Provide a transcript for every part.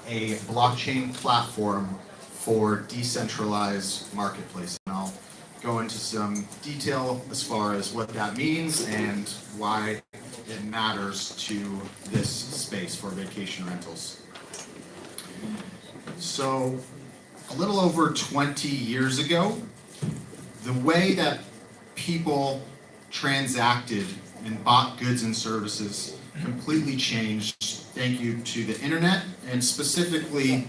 a blockchain platform for decentralized marketplace. And I'll go into some detail as far as what that means and why it matters to this space for vacation rentals. So, a little over 20 years ago, the way that people transacted and bought goods and services completely changed thank you to the internet, and specifically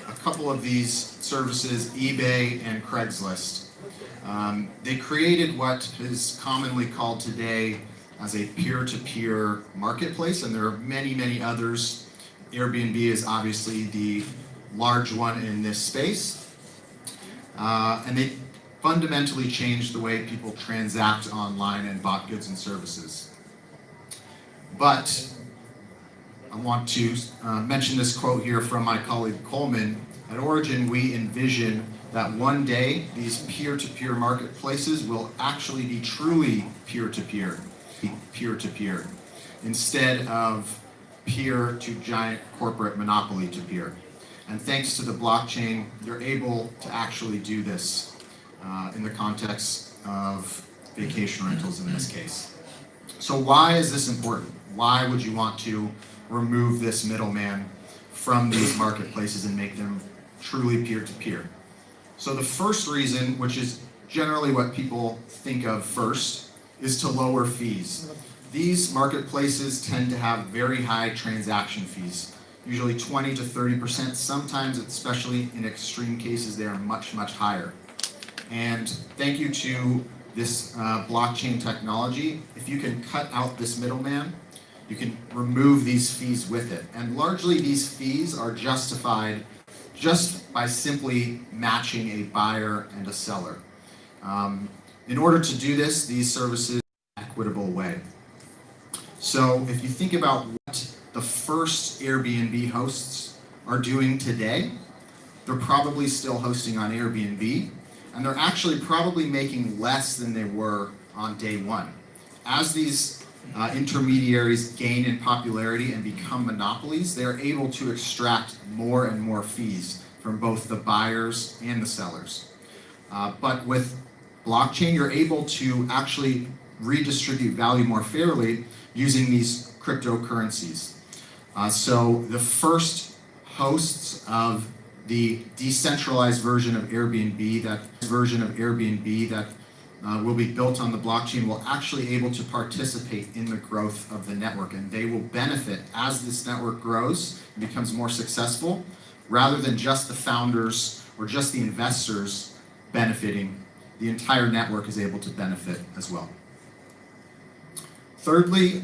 a couple of these services, eBay and Craigslist. They created what is commonly called today as a peer-to-peer marketplace, and there are many, many others. Airbnb is obviously the large one in this space. And they fundamentally changed the way people transact online and bought goods and services. But I want to mention this quote here from my colleague Coleman. At Origin, we envision that one day these peer-to-peer marketplaces will actually be truly peer-to-peer, instead of peer to giant corporate monopoly to peer. And thanks to the blockchain, you're able to actually do this in the context of vacation rentals in this case. So why is this important? Why would you want to remove this middleman from these marketplaces and make them truly peer-to-peer? So the first reason, which is generally what people think of first, is to lower fees. These marketplaces tend to have very high transaction fees, usually 20 to 30%. Sometimes, especially in extreme cases, they are much, much higher. And thank you to this blockchain technology, if you can cut out this middleman, you can remove these fees with it. And largely these fees are justified just by simply matching a buyer and a seller. In order to do this, these services in an equitable way. So if you think about what the first Airbnb hosts are doing today, they're probably still hosting on Airbnb, and they're actually probably making less than they were on day one. As these intermediaries gain in popularity and become monopolies, they're able to extract more and more fees from both the buyers and the sellers. But with blockchain, you're able to actually redistribute value more fairly using these cryptocurrencies. So the first hosts of the decentralized version of Airbnb, that will be built on the blockchain, will actually able to participate in the growth of the network, and they will benefit as this network grows and becomes more successful, rather than just the founders or just the investors benefiting. The entire network is able to benefit as well. Thirdly,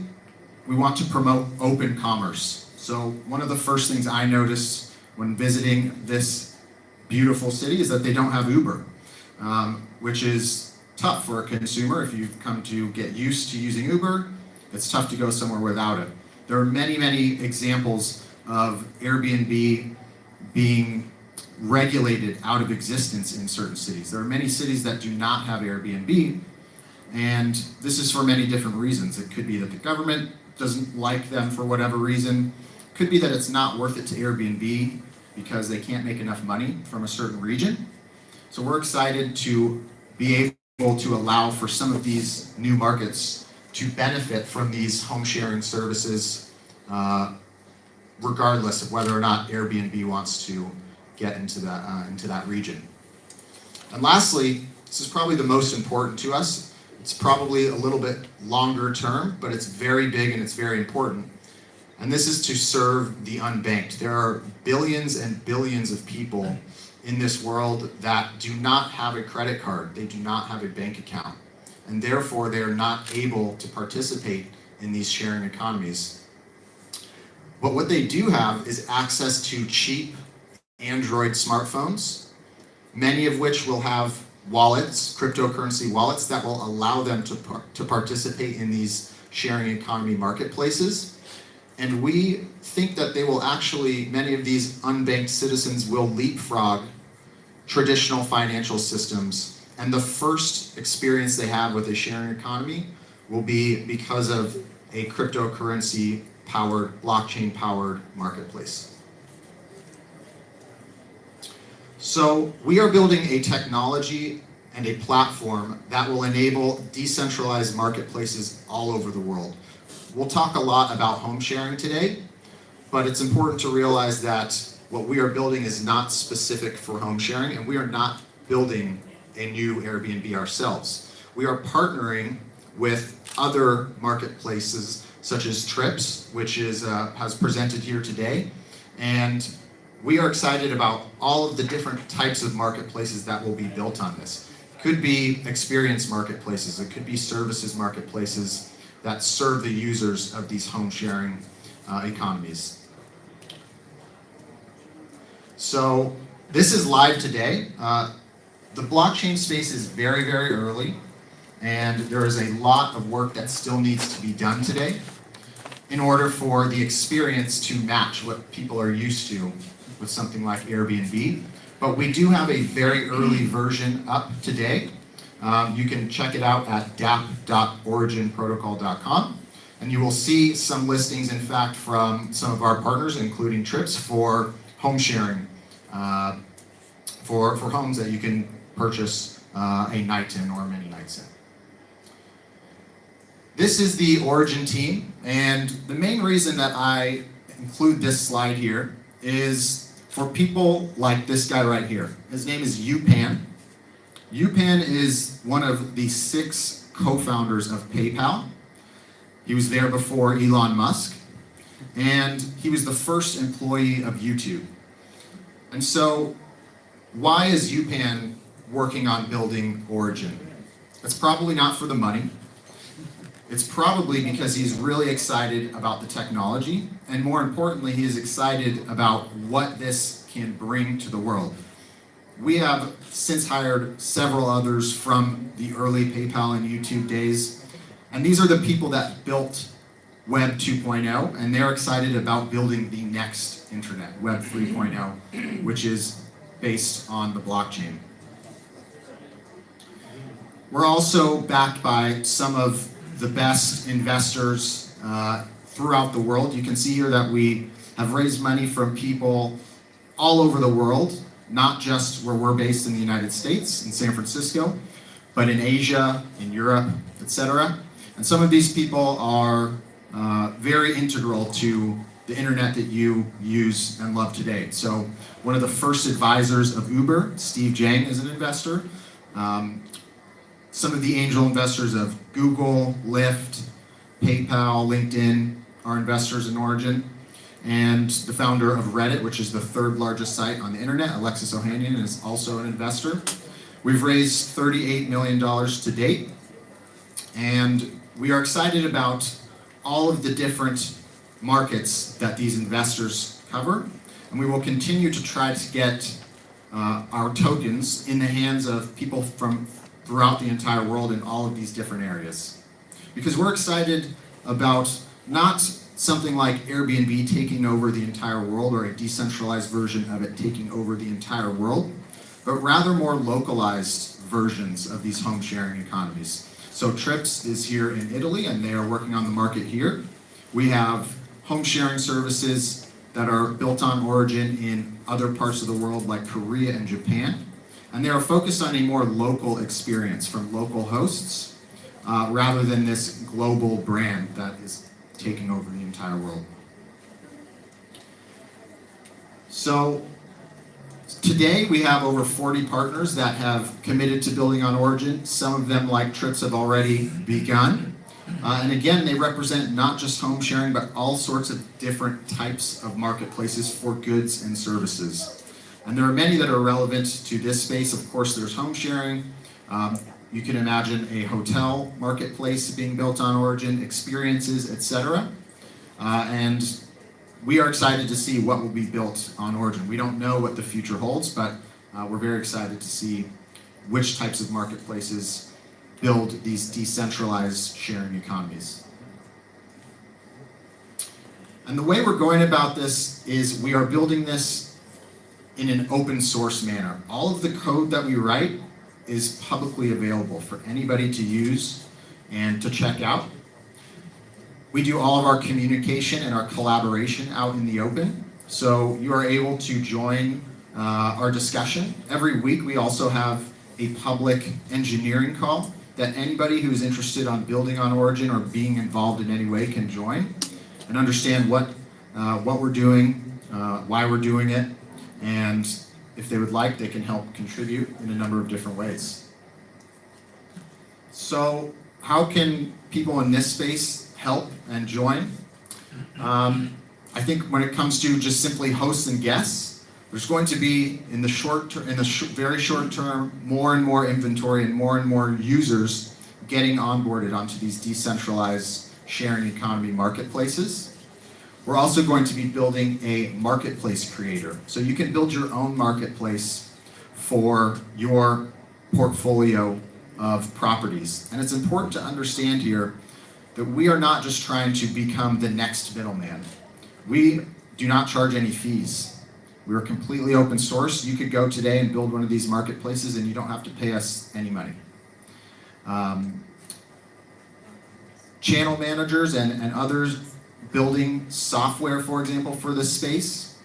we want to promote open commerce. So one of the first things I noticed when visiting this beautiful city is that they don't have Uber, which is tough for a consumer. If you've come to get used to using Uber, it's tough to go somewhere without it. There are many, many examples of Airbnb being regulated out of existence in certain cities. There are many cities that do not have Airbnb, and this is for many different reasons. It could be that the government doesn't like them for whatever reason. It could be that it's not worth it to Airbnb because they can't make enough money from a certain region. So we're excited to be able to allow for some of these new markets to benefit from these home sharing services, regardless of whether or not Airbnb wants to get into that region. And lastly, this is probably the most important to us. It's probably a little bit longer term, but it's very big and it's very important. And this is to serve the unbanked. There are billions and billions of people in this world that do not have a credit card. They do not have a bank account. And therefore, they are not able to participate in these sharing economies. But what they do have is access to cheap Android smartphones, many of which will have wallets, cryptocurrency wallets, that will allow them to participate in these sharing economy marketplaces. And we think that they will actually, many of these unbanked citizens will leapfrog traditional financial systems. And the first experience they have with a sharing economy will be because of a cryptocurrency powered, blockchain powered marketplace. So we are building a technology and a platform that will enable decentralized marketplaces all over the world. We'll talk a lot about home sharing today, but it's important to realize that what we are building is not specific for home sharing, and we are not building a new Airbnb ourselves. We are partnering with other marketplaces such as Trips, which has presented here today, and we are excited about all of the different types of marketplaces that will be built on this. It could be experience marketplaces, it could be services marketplaces that serve the users of these home sharing economies. So this is live today. The blockchain space is very, very early, and there is a lot of work that still needs to be done today in order for the experience to match what people are used to with something like Airbnb. But we do have a very early version up today. You can check it out at dap.originprotocol.com, and you will see some listings, in fact, from some of our partners, including Trips, for home sharing, for homes that you can purchase a night in or many nights in. This is the Origin team, and the main reason that I include this slide here is for people like this guy right here. His name is Yupan. Yupan is one of the 6 co-founders of PayPal. He was there before Elon Musk, and he was the first employee of YouTube. And so, why is Yupan working on building Origin? It's probably not for the money. It's probably because he's really excited about the technology, and more importantly, he is excited about what this can bring to the world. We have since hired several others from the early PayPal and YouTube days, and these are the people that built Web 2.0, and they're excited about building the next internet, Web 3.0, which is based on the blockchain. We're also backed by some of the best investors throughout the world. You can see here that we have raised money from people all over the world, not just where we're based in the United States, in San Francisco, but in Asia, in Europe, etc. And some of these people are very integral to the internet that you use and love today. So one of the first advisors of Uber, Steve Jang, is an investor. Some of the angel investors of Google, Lyft, PayPal, LinkedIn are investors in Origin. And the founder of Reddit, which is the 3rd largest site on the internet, Alexis Ohanian, is also an investor. We've raised $38 million to date. And we are excited about all of the different markets that these investors cover. And we will continue to try to get our tokens in the hands of people from throughout the entire world in all of these different areas. Because we're excited about not something like Airbnb taking over the entire world, or a decentralized version of it taking over the entire world, but rather more localized versions of these home sharing economies. So Trips is here in Italy, and they are working on the market here. We have home sharing services that are built on Origin in other parts of the world like Korea and Japan. And they are focused on a more local experience from local hosts rather than this global brand that is taking over the entire world. So today we have over 40 partners that have committed to building on Origin. Some of them, like Trips, have already begun. And again, they represent not just home sharing, but all sorts of different types of marketplaces for goods and services. And there are many that are relevant to this space. Of course, there's home sharing. You can imagine a hotel marketplace being built on Origin, experiences, etc. And we are excited to see what will be built on Origin. We don't know what the future holds, but we're very excited to see which types of marketplaces build these decentralized sharing economies. And the way we're going about this is we are building this in an open source manner. All of the code that we write is publicly available for anybody to use and to check out. We do all of our communication and our collaboration out in the open, so you are able to join our discussion. Every week we also have a public engineering call that anybody who is interested on building on Origin or being involved in any way can join and understand what we're doing, why we're doing it, and if they would like, they can help contribute in a number of different ways. So how can people in this space help and join? I think when it comes to just simply hosts and guests, there's going to be in the very short term more and more inventory and more users getting onboarded onto these decentralized sharing economy marketplaces. We're also going to be building a marketplace creator. So you can build your own marketplace for your portfolio of properties. And it's important to understand here that we are not just trying to become the next middleman. We do not charge any fees. We are completely open source. You could go today and build one of these marketplaces and you don't have to pay us any money. Channel managers and others building software, for example, for this space.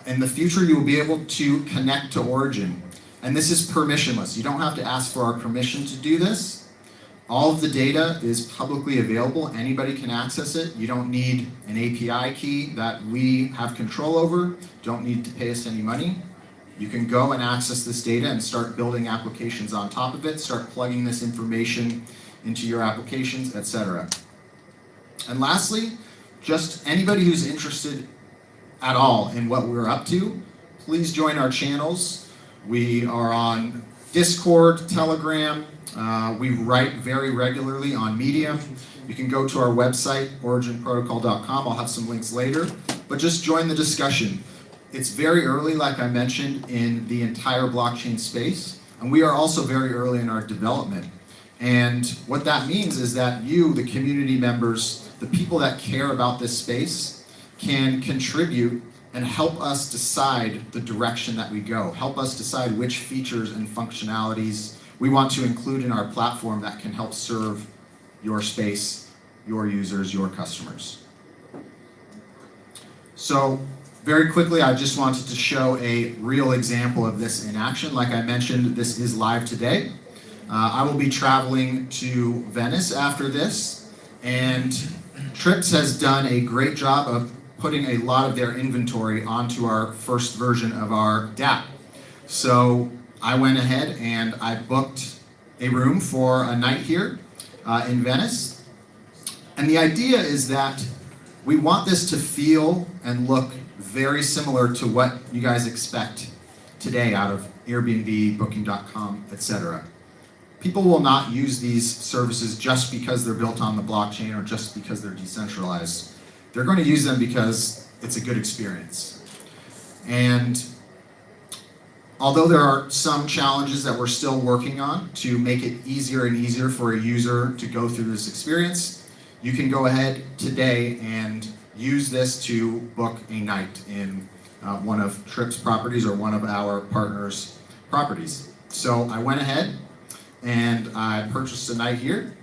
In the future, you will be able to connect to Origin. And this is permissionless. You don't have to ask for our permission to do this. All of the data is publicly available. Anybody can access it. You don't need an API key that we have control over. Don't need to pay us any money. You can go and access this data and start building applications on top of it, start plugging this information into your applications, etc. And lastly, just anybody who's interested at all in what we're up to, please join our channels. We are on Discord, Telegram. We write very regularly on Medium. You can go to our website, originprotocol.com. I'll have some links later. But just join the discussion. It's very early, like I mentioned, in the entire blockchain space. And we are also very early in our development. And what that means is that you, the community members, the people that care about this space, can contribute and help us decide the direction that we go. Help us decide which features and functionalities we want to include in our platform that can help serve your space, your users, your customers. So very quickly, I just wanted to show a real example of this in action. Like I mentioned, this is live today. I will be traveling to Venice after this, and Trips has done a great job of putting a lot of their inventory onto our first version of our DApp. So I went ahead and I booked a room for a night here in Venice. And the idea is that we want this to feel and look very similar to what you guys expect today out of Airbnb, Booking.com, etc. People will not use these services just because they're built on the blockchain or just because they're decentralized. They're going to use them because it's a good experience. And although there are some challenges that we're still working on to make it easier and easier for a user to go through this experience, you can go ahead today and use this to book a night in one of Trip's properties or one of our partners' properties. So I went ahead and I purchased a night here.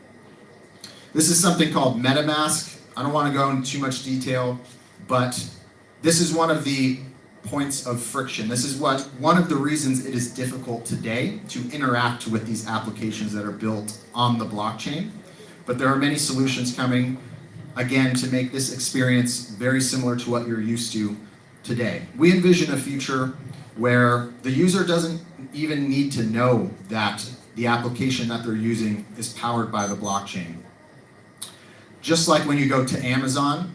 This is something called MetaMask. I don't want to go into too much detail, but this is one of the points of friction. This is one of the reasons it is difficult today to interact with these applications that are built on the blockchain. But there are many solutions coming, again, to make this experience very similar to what you're used to today. We envision a future where the user doesn't even need to know that the application that they're using is powered by the blockchain. Just like when you go to Amazon,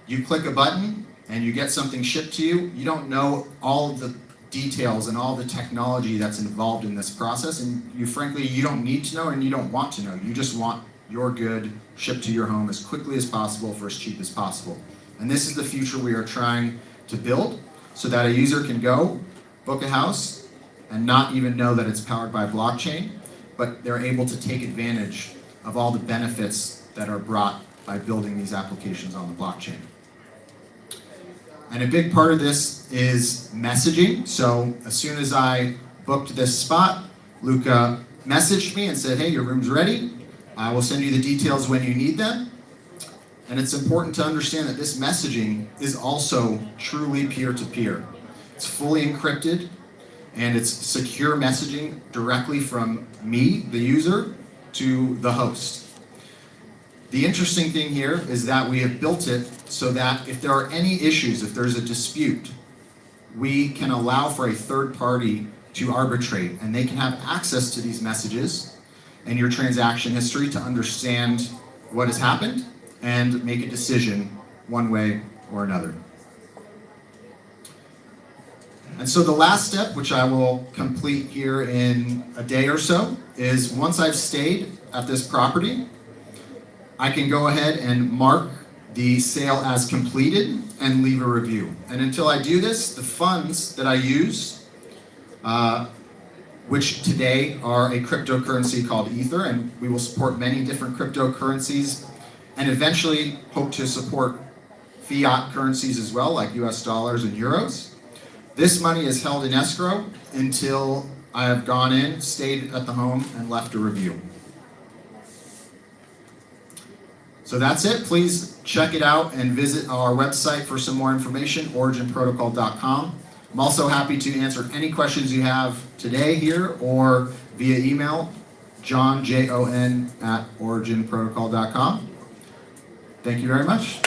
you click a button and you get something shipped to you, you don't know all of the details and all the technology that's involved in this process, and frankly, you don't need to know and you don't want to know. You just want your good shipped to your home as quickly as possible for as cheap as possible. And this is the future we are trying to build so that a user can go, book a house, and not even know that it's powered by blockchain, but they're able to take advantage of all the benefits that are brought by building these applications on the blockchain. And a big part of this is messaging. So as soon as I booked this spot, Luca messaged me and said, hey, your room's ready. I will send you the details when you need them. And it's important to understand that this messaging is also truly peer-to-peer. It's fully encrypted, and it's secure messaging directly from me, the user, to the host. The interesting thing here is that we have built it so that if there are any issues, if there's a dispute, we can allow for a third party to arbitrate, and they can have access to these messages and your transaction history to understand what has happened and make a decision one way or another. And so the last step, which I will complete here in a day or so, is once I've stayed at this property, I can go ahead and mark the sale as completed and leave a review. And until I do this, the funds that I use, which today are a cryptocurrency called Ether, and we will support many different cryptocurrencies, and eventually hope to support fiat currencies as well, like US dollars and euros. This money is held in escrow until I have gone in, stayed at the home, and left a review. So that's it. Please check it out and visit our website for some more information, originprotocol.com. I'm also happy to answer any questions you have today here or via email, Jon, J-O-N, @originprotocol.com. Thank you very much.